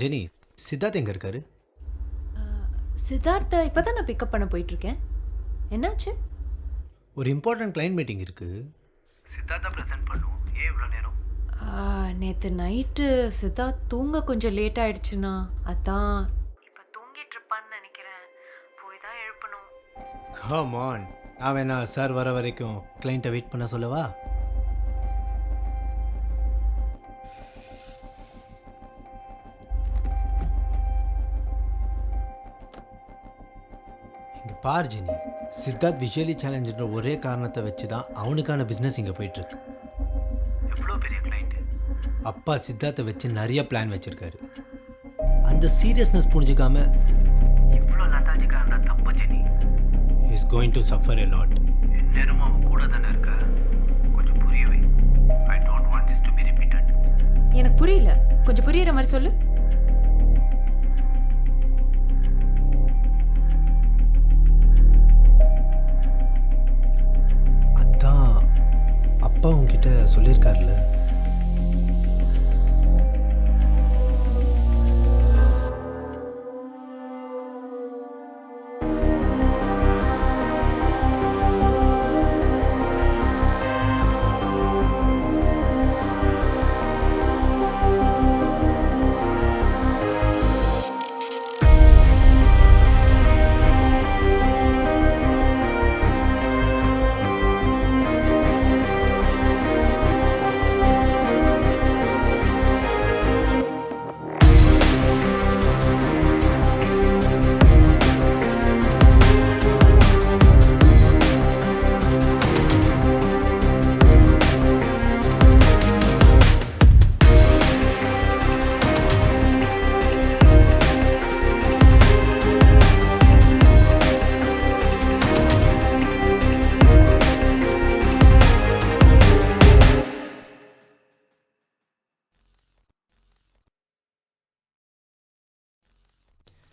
Jenny, Siddharth எங்கே இருக்காரு? சித்தார்த்தை இப்போ தான் நான் பிக்கப் பண்ண போயிட்டுருக்கேன். என்னாச்சு? ஒரு இம்பார்ட்டன்ட் கிளைண்ட் மீட்டிங் இருக்குது. சித்தார்த்தை ப்ரெசென்ட் பண்ணும். ஏன் இவ்வளோ நேரம்? நேற்று நைட்டு சித்தார்த் தூங்க கொஞ்சம் லேட் ஆயிடுச்சுண்ணா. அதான் இப்போ தூங்கிட்டு இருப்பான்னு நினைக்கிறேன். போய் தான் எழுப்பணும். கம் ஆன், நான் வேணா சார் வர வரைக்கும் கிளைண்ட்டை வெயிட் பண்ண சொல்லவா? இங்கே பார் ஜெனி, சித்தார்த் விஷுவலி சேலஞ்சுன்ற ஒரே காரணத்தை வச்சு தான் அவனுக்கான பிஸ்னஸ் இங்கே போயிட்டுருக்கு. எவ்வளோ பெரிய கிளைண்ட்டு. அப்பா சித்தார்த்தை வச்சு நிறைய பிளான் வச்சுருக்காரு. அந்த சீரியஸ்னஸ் புரிஞ்சுக்காம இவ்வளோ லதாஜிக்கான தப்பு Jenny. Is going to suffer a lot. நேரமும் அவன் கூட தானே இருக்க. கொஞ்சம் புரியவே. I don't want this to be repeated. எனக்கு புரியல. கொஞ்சம் புரியுற மாதிரி சொல்லு. அதான் அப்பா உங்ககிட்ட சொல்லியிருக்காருல்ல.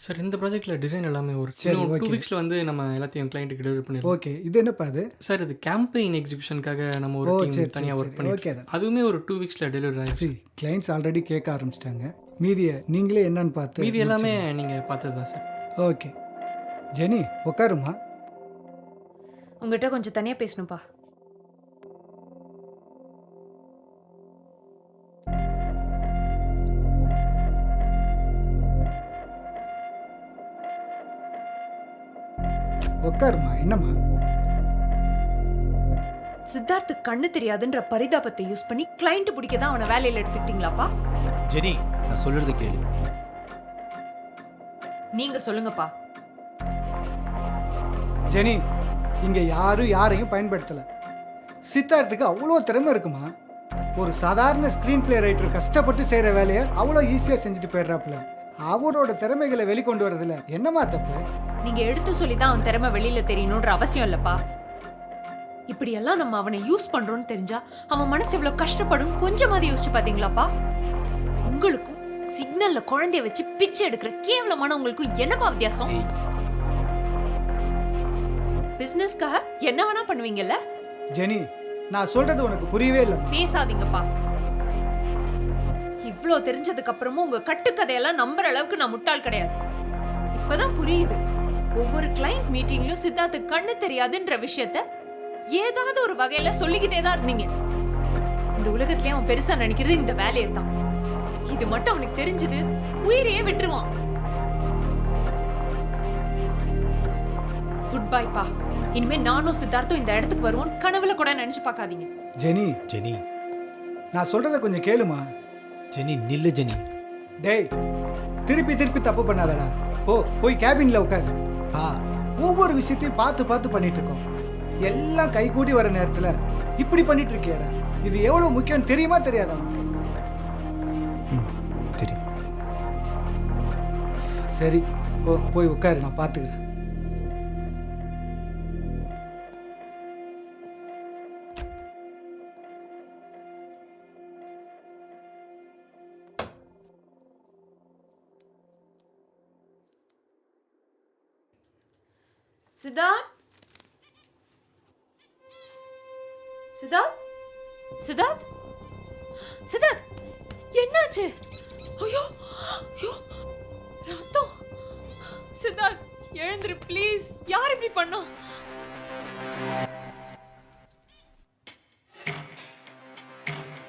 சார் இந்த ப்ராஜெக்ட்டில் டிசைன் எல்லாமே ஒரு சரி, 2 okay. வீக்ஸில் வந்து நம்ம எல்லாத்தையும் கிளைண்ட்டுக்கு டெலிவரி பண்ணிடுவோம். ஓகே, இது என்னப்பா அது? சார் இது கேம்பெயின் எக்ஸிபிஷனுக்காக நம்ம ஒரு ஓ, டீம் சரி, தனியாக சரி, ஒர்க் சரி. Okay பண்ணிட்டு then. அதுவுமே ஒரு 2 வீக்ஸில் டெலிவரி ஆகிடுச்சு. சரி, கிளைண்ட்ஸ் ஆல்ரெடி கேட்க ஆரம்பிச்சிட்டாங்க. மீதியை நீங்களே என்னன்னு பார்த்து மீதி எல்லாமே நீங்கள் பார்த்தது தான் சார். ஓகே. ஜெனி உட்காருமா. உங்ககிட்ட கொஞ்சம் தனியாக பேசணும்ப்பா. உட்காருமா. என்னம்மா? சித்தார்த்து கண்ணு தெரியாதுன்ற பரிதாபத்தை யூஸ் பண்ணி கிளைண்ட் பிடிக்க தான் அவனை வேலையில் எடுத்துக்கிட்டீங்களாப்பா? ஜெனி, நான் சொல்கிறது கேளு. நீங்க சொல்லுங்கப்பா. ஜெனி, இங்கே யாரும் யாரையும் பயன்படுத்தலை. சித்தார்த்துக்கு அவ்வளோ திறமை இருக்குமா. ஒரு சாதாரண ஸ்க்ரீன் பிளே ரைட்டர் கஷ்டப்பட்டு செய்கிற வேலையை அவ்வளோ ஈஸியாக செஞ்சுட்டு போயிடுறாப்புல. அவரோட திறமைகளை வெளிக்கொண்டு வரதுல என்னம்மா தப்பு? நீங்க எடுத்து சொல்லி தான் அவன் திறமை வெளியில தெரியணும்ன்ற அவசியம் இல்லப்பா. இப்படியெல்லாம் நம்ம அவனை யூஸ் பண்றோம்னு தெரிஞ்சா அவன் மனசு எவ்வளவு கஷ்டப்படும் கொஞ்சமாவது யோசிச்சு பாத்தீங்களாப்பா? உங்களுக்கும் சிக்னல்ல குழந்தைய வச்சு பிச்சை எடுக்கிற கேவலமான உங்களுக்கும் என்னப்பா வித்தியாசம்? ஏய், பிசினஸ்க்காக என்ன வேணா பண்ணுவீங்கல்ல? ஜெனி, நான் சொல்றது உனக்கு புரியவே இல்லைம்மா. பேசாதீங்கப்பா. இவ்ளோ தெரிஞ்சதுக்கு அப்புறமும் உங்க கட்டுக்கதையெல்லாம் நம்புற அளவுக்கு நான் முட்டாள் கிடையாது. இப்பதான் புரியுது. ஒவ்வொரு கிளைண்ட் மீட்டிங்லயும் சித்தார்த்து கண்ணு தெரியாதுன்ற விஷயத்த ஏதாவது ஒரு வகையில சொல்லிக்கிட்டே தான் இருந்தீங்க. இந்த உலகத்திலே அவன் பெருசா நினைக்கிறது இந்த வேலையை தான். இது மட்டும் அவனுக்கு தெரிஞ்சது உயிரையே விட்டுருவான். குட் பை பா. இனிமே நானும் சித்தார்த்தும் இந்த இடத்துக்கு வருவோம் கனவுல கூட நினைச்சு பார்க்காதீங்க. ஜெனி, ஜெனி, நான் சொல்றத கொஞ்சம் கேளுமா. ஜெனி நில்லு ஜெனி. டேய், திருப்பி திருப்பி தப்பு பண்ணாதடா. போய் கேபின்ல உட்காரு. ஒவ்வொரு விஷயத்தையும் பார்த்து பார்த்து பண்ணிட்டு இருக்கோம். எல்லாம் கைகூடி வர நேரத்துல இப்படி பண்ணிட்டு இருக்கியாடா. இது எவ்வளவு முக்கியம் தெரியுமா தெரியாதா உனக்கு? சரி சரி, போய் உட்காரு, நான் பார்த்துக்கிறேன். சித்தார்த், சித்தார்த், சித்தார்த், சித்தார்த், என்னாச்சு? ஐயோ, ஐயோ, ரத்தம். சித்தார்த் எழுந்துரு ப்ளீஸ். யார் இப்படி பண்ணா?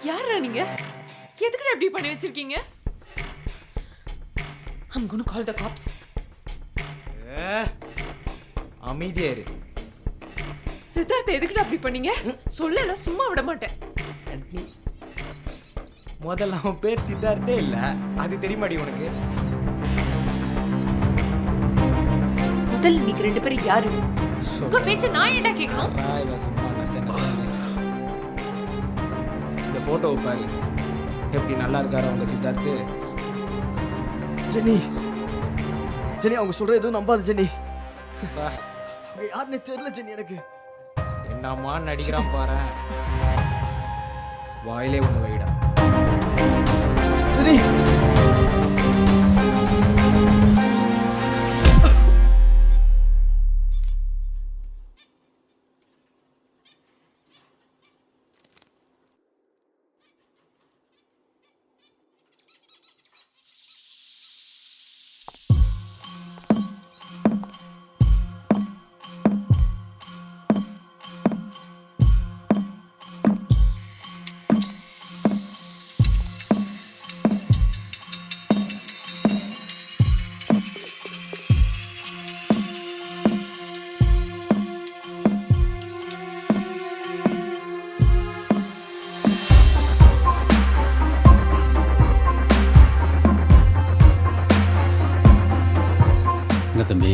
யாரா நீங்க? எதுக்குடா இப்படி பண்ணி வச்சிருக்கீங்க? I'm going to call the cops. அமைதியா இரு. சித்தார்த் எதுக்குடா அப்படி பண்ணீங்க? சொல்லல சும்மா விட மாட்டேன். முதல்ல அவன் பேர் சித்தார்த்தே இல்ல, அது தெரியுமாடி உனக்கு? முதல்ல நீங்க ரெண்டு பேரும் யாரு? உங்க பேச்ச நான் ஏன்டா கேட்கணும்? சும்மா இந்த போட்டோவை பாரு, எப்படி நல்லா இருக்காரு அவங்க சித்தார்த்து. ஜெனி ஜெனி, அவங்க சொல்ற எதுவும் நம்பாத ஜெனி. அவங்க யாருன்னு தெரியல ஜெனி எனக்கு. என்னம்மா நடிக்கிறான் பாரு, வாயிலே ஒண்ணு வைடா. ஜெனி என்ன தம்பி,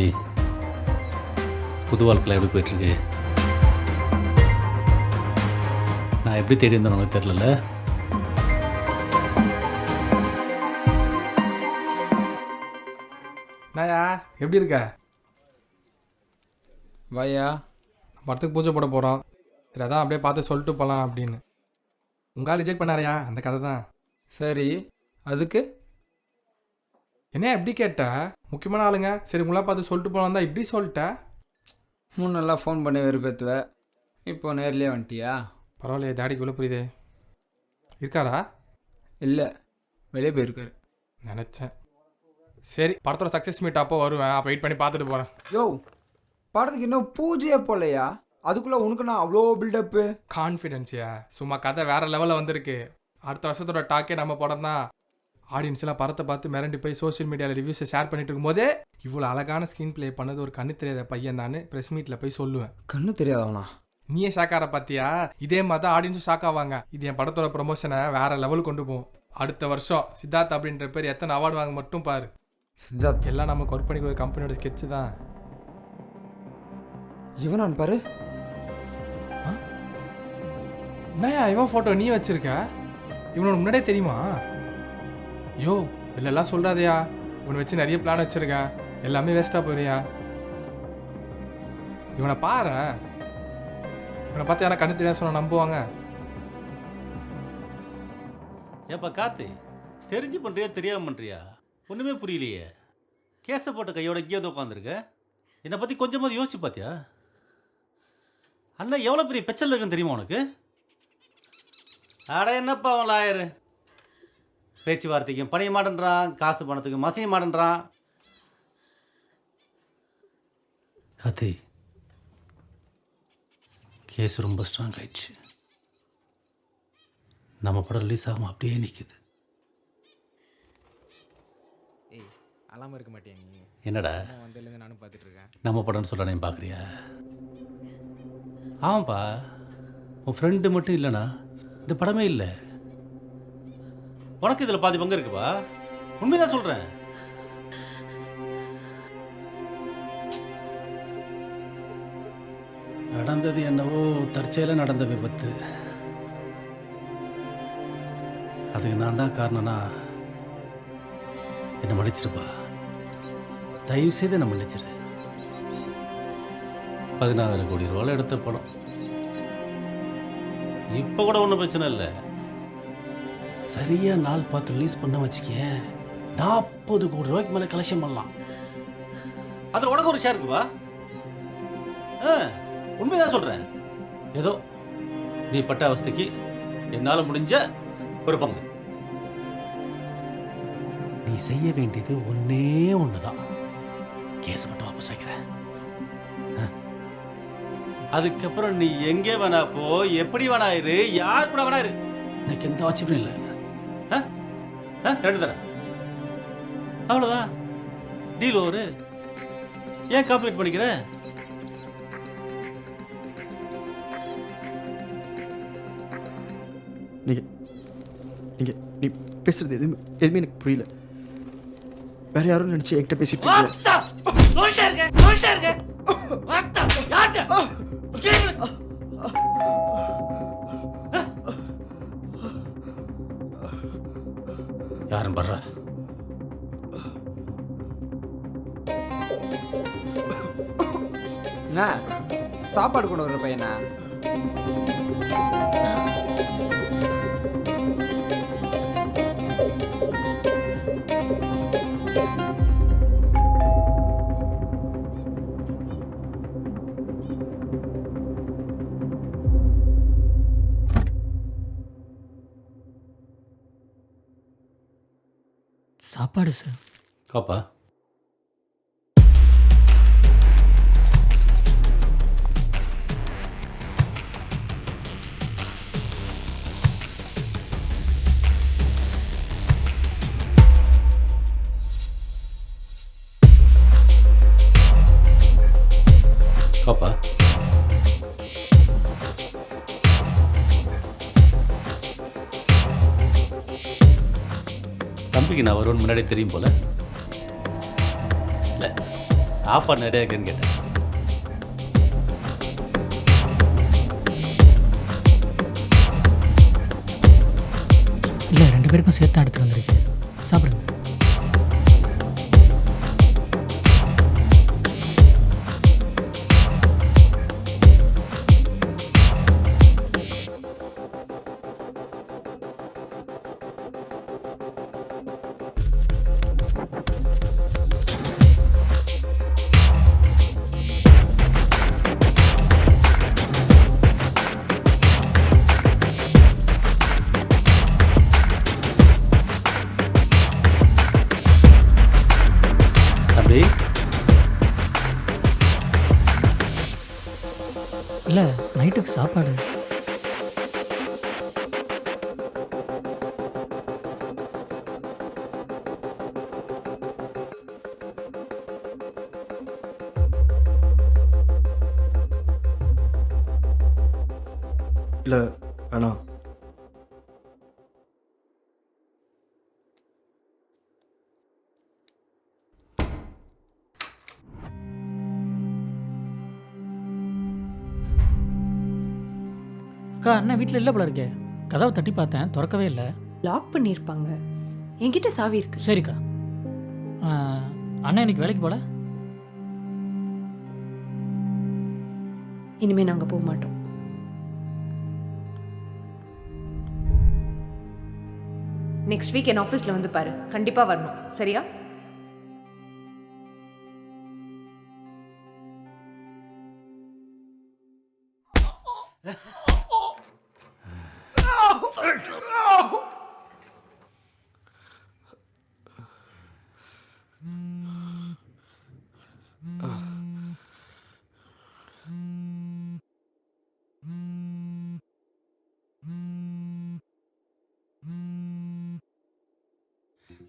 புது வாழ்க்கையில் எப்படி போயிட்டுருக்கு? நான் எப்படி தேடி இருந்தேன் உனக்கு தெரிலல. நாயா எப்படி இருக்க? வாயா, படத்துக்கு பூஜை போட போகிறோம். சரி, அதான் அப்படியே பார்த்து சொல்லிட்டு போகலாம் அப்படின்னு. உங்கள் ரிஜெக்ட் பண்ணாரையா? அந்த கதை தான். சரி, அதுக்கு என்ன எப்படி கேட்ட? முக்கியமான ஆளுங்க. சரி, உங்களா பார்த்து சொல்லிட்டு போகலாம் தான் இப்படி சொல்லிட்ட. முன்னெல்லாம் ஃபோன் பண்ணி வெறுப்பேற்றுவேன், இப்போ நேர்லேயே வந்துட்டியா? பரவாயில்லையே, டேடிக்கு உள்ள புரியுது. இருக்காரா? இல்லை, வெளியே போயிருக்காரு. நினச்சேன். சரி, படத்தோட சக்ஸஸ் மீட் அப்போ வருவேன். அப்போ வெயிட் பண்ணி பார்த்துட்டு போகிறேன். யோ, படத்துக்கு இன்னும் பூஜையே போகலையா? அதுக்குள்ளே உனக்கு நான் அவ்வளோ பில்டப்பு. கான்ஃபிடென்ஸியா? சும்மா கதை வேறு லெவலில் வந்திருக்கு. அடுத்த வருஷத்தோட டாக்கே நம்ம படம் தான். ஆடியன்ஸ் எல்லாம் படத்தை பார்த்து மிரண்டு போய் சோஷியல் மீடியாவில் ரிவ்யூஸை ஷேர் பண்ணிட்டு இருக்கும்போதே இவ்வளோ அழகான ஸ்க்ரீன் ப்ளே பண்ணது ஒரு கண்ணு தெரியாத பையன் தான் ப்ரெஸ் மீட்டில் போய் சொல்லுவேன். கண்ணு தெரியாதவனா? நீயே ஷாக்கார பார்த்தியா? இதே மாதிரி தான் ஆடியன்ஸும் ஷாக் ஆவாங்க. இது என் படத்தோட ப்ரொமோஷனை வேற லெவலுக்கு கொண்டு போகும். அடுத்த வருஷம் சித்தார்த் அப்படின்ற பேர் எத்தனை அவார்டு வாங்க மட்டும் பாரு. சித்தார்த் எல்லாம் நம்ம ஒர்க் பண்ணி ஒரு கம்பெனியோட ஸ்கெட்சு தான். இவனான் பாரு. என்னையா இவன் ஃபோட்டோ நீ வச்சிருக்க? இவனோட முன்னாடியே தெரியுமா? யோ, இல்லைலாம் சொல்கிறாதையா. இவனை வச்சு நிறைய பிளான் வச்சுருக்கேன், எல்லாமே வேஸ்ட்டாக போறியா? இவனை பாரு, இவனை பார்த்து யாரா கண்ணு தெரியாது சொன்னால் நம்புவாங்க? ஏப்பா கார்த்தி, தெரிஞ்சு பண்ணுறியா தெரியாமல் பண்ணுறியா? ஒன்றுமே புரியலையே. கேஸை போட்ட கையோட எங்கேயாவது உட்காந்துருக்க. என்னை பற்றி கொஞ்சமாவது யோசிச்சு பார்த்தியா? அண்ணா எவ்வளோ பெரிய பிரச்சனை இருக்குன்னு தெரியுமா உனக்கு? அட என்னப்பா அவன் லாயரு, பேச்சுவார்த்தைக்கும் பணிய மாட்டேன்றான், காசு பணத்துக்கு மசிய மாட்டேன்றான். கார்த்தி, கேஸ் ரொம்ப ஸ்ட்ராங் ஆயிடுச்சு. நம்ம படம் ரிலீஸ் ஆகாமல் அப்படியே நிற்குது. ஏய், அழாம இருக்க மாட்டியா நீ? என்னடா வந்ததுலேருந்து நானும் பார்த்துட்டு இருக்கேன். நம்ம படம்னு சொல்கிறேன், பார்க்குறியா? ஆமாப்பா, உன் ஃப்ரெண்டு மட்டும் இல்லைண்ணா இந்த படமே இல்லை. உனக்கு இதில் பாதி பங்கு இருக்குப்பா, உண்மைதான் சொல்கிறேன். நடந்தது என்னவோ தற்செயலாக நடந்த விபத்து. அதுக்கு நான் தான் காரணம்னா என்னை மன்னிச்சிருப்பா. தயவு செய்து என்னை மன்னிச்சிரு. 14 கோடி ரூபாய் எடுத்த படம். இப்போ கூட ஒன்றும் பிரச்சனை இல்லை. சரியாக நாள் பார்த்து ரிலீஸ் பண்ண வச்சுக்கேன், 40 கோடி ரூபாய்க்கு மேலே கலெக்ஷன் பண்ணலாம். அதில் உனக்கு ஒரு ஷேர் இருக்குப்பா. உண்மைதான் சொல்கிறேன். ஏதோ நீ பட்ட அவஸ்தைக்கு என்னால் முடிஞ்ச ஒரு பங்கு. நீ செய்ய வேண்டியது ஒன்னே ஒண்ணுதான். கேஸ் மட்டும் வாபஸ் வைக்கிறேன். அதுக்கப்புறம் நீ எங்கே வேணா போ, எப்படி வேணா இரு, யார் கூட வேணா இரு, எனக்கு எந்த ஆட்சியும் இல்லை. ரெண்டு தர அவ்வளோதான், டீல் ஓவரு. ஏன் காம்ப்ளீட் பண்ணிக்கிற? நீ பேசுறது எதுவுமே எனக்கு புரியல. வேற யாரும் நினைச்சு என்கிட்ட பேசிட்டு யாரும் பண்ற? என்ன சாப்பாடு கொண்டு வர பையனா? சாப்பாடு சார். காப்பா காப்பா தம்பிக்கு நான் வருவேன் முன்னாடி தெரியும் போல. இல்லை, சாப்பாடு நிறைய இருக்குன்னு கேட்டேன். இல்லை, 2 பேருக்கும் சேர்த்து எடுத்துட்டு வந்துருக்கு. சாப்பிடுங்க. இல்லை, நைட்டுக்கு சாப்பாடு. இல்லை வேணாம். அக்கா, அண்ணன் வீட்டில் இல்லை போல இருக்கே. கதவை தட்டி பார்த்தேன், திறக்கவே இல்லை. லாக் பண்ணியிருப்பாங்க. என்கிட்ட சாவி இருக்கு. சரிக்கா. அண்ணன் இன்னைக்கு வேலைக்கு போல? இனிமே நாங்க போக மாட்டோம். நெக்ஸ்ட் வீக் என் ஆஃபீஸில் வந்து பாரு. கண்டிப்பாக வரணும், சரியா?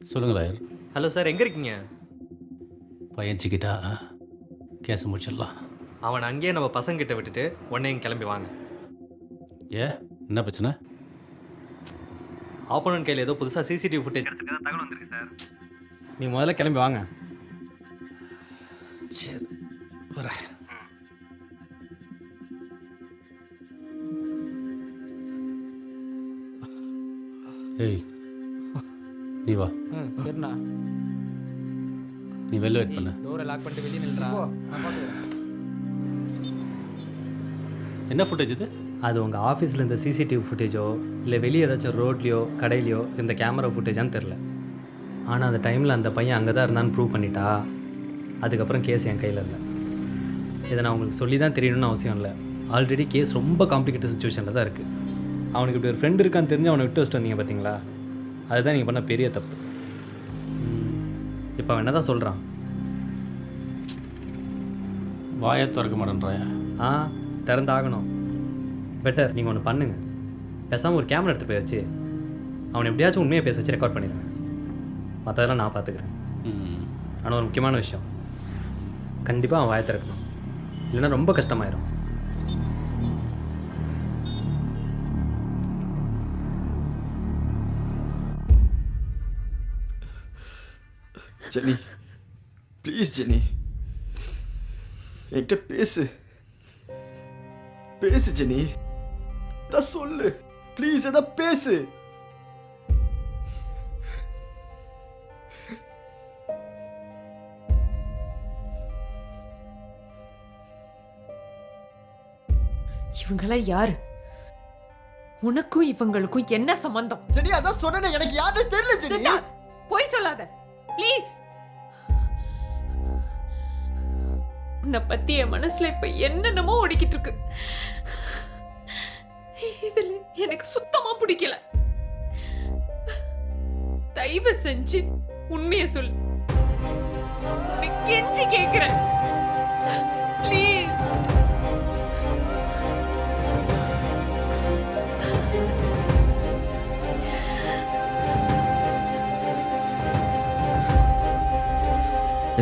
சொல்லுங்க லாயர். ஹலோ சார், எங்கே இருக்கீங்க? பையன் சிக்கிட்டா கேஸை முடிச்சிடலாம். அவனை அங்கேயே நம்ம பசங்கிட்ட விட்டுட்டு உடனே இங்கே கிளம்பி வாங்க. ஏன், என்ன பிரச்சனை? ஆப்போனன்ட் கையில் ஏதோ புதுசாக சிசிடிவி ஃபுட்டேஜ் எடுத்துக்க தகவல் வந்திருக்கு சார். நீ முதல்ல கிளம்பி வாங்க. சரி, வரேன். ஏய், நீ வா. சரிண்ணா. நீ வெளில வெயிட் பண்ண. டோரை லாக் பண்ணிட்டு வெளியே நில்றா. நான் பார்த்துக்கிறேன். என்ன ஃபுட்டேஜ் இது? அது உங்கள் ஆஃபீஸில் இந்த சிசிடிவி ஃபுட்டேஜோ இல்லை வெளியே ஏதாச்சும் ரோட்லேயோ கடையிலையோ இந்த கேமரா ஃபுட்டேஜான்னு தெரில. ஆனால் அந்த டைமில் அந்த பையன் அங்கே தான் இருந்தான்னு ப்ரூவ் பண்ணிட்டா அதுக்கப்புறம் கேஸ் என் கையில் இல்லை. இதை நான் உங்களுக்கு சொல்லி தான் தெரியணும்னு அவசியம் இல்லை. ஆல்ரெடி கேஸ் ரொம்ப காம்ப்ளிகேட்டட் சுச்சுவேஷனில் தான் இருக்குது. அவனுக்கு இப்படி ஒரு ஃப்ரெண்ட் இருக்கான்னு தெரிஞ்சு அவனை விட்டு வச்சுட்டு வந்தீங்க பார்த்தீங்களா? அதுதான் நீங்கள் பண்ண பெரிய தப்பு. இப்போ அவன் என்ன தான் சொல்கிறான்? வாயை திறக்க மாட்டேன்றாயா? ஆ, திறந்தாகணும். பெட்டர் நீங்கள் ஒன்று பண்ணுங்கள். பேசாமல் ஒரு கேமரா எடுத்து போய் வச்சு அவனை எப்படியாச்சும் உண்மையை பேச வச்சு ரெக்கார்ட் பண்ணிடுங்க. மற்றதெல்லாம் நான் பார்த்துக்கிறேன். ஆனால் ஒரு முக்கியமான விஷயம், கண்டிப்பாக அவன் வாயை திறக்கணும், இல்லைன்னா ரொம்ப கஷ்டமாயிரும். ஜெனி ப்ளீஸ் ஜெனி, என்கிட்ட பேசு பேசு ஜெனி, ஏதாவது சொல்லு ப்ளீஸ், ஏதாவது பேசு. இவங்கள யாரு? உனக்கும் இவங்களுக்கும் என்ன சம்பந்தம்? ஜெனி அதான் சொன்னேன், எனக்கு யாருன்னு தெரியல ஜெனி. சித்தார்த், பொய் சொல்லாத ப்ளீஸ். உன்னை பத்தி என் மனசுல இப்ப என்னென்னமோ ஓடிக்கிட்டு இருக்கு. இதுல எனக்கு சுத்தமா பிடிக்கல. தயவு செஞ்சு உண்மையை சொல்லு. உன்னை கெஞ்சி கேக்குறேன் ப்ளீஸ்.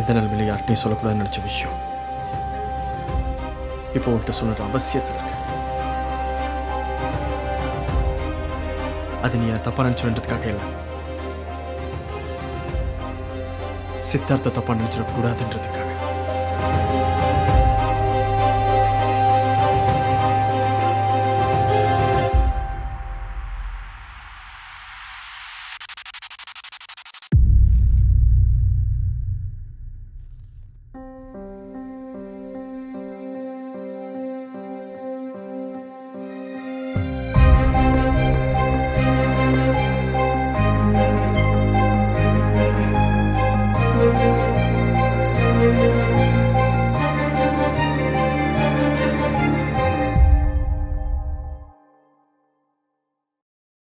எந்த நிலைமையில யார்கிட்டையும் சொல்லக்கூடாதுன்னு நினச்ச விஷயம் இப்போ உன்கிட்ட சொல்லுற அவசியத்தில் இருக்கு. அது நீ தப்பா நினைச்சுன்றதுக்காக இல்லை, சித்தார்த்த தப்பா நினைச்சிடக்கூடாதுன்றதுக்காக.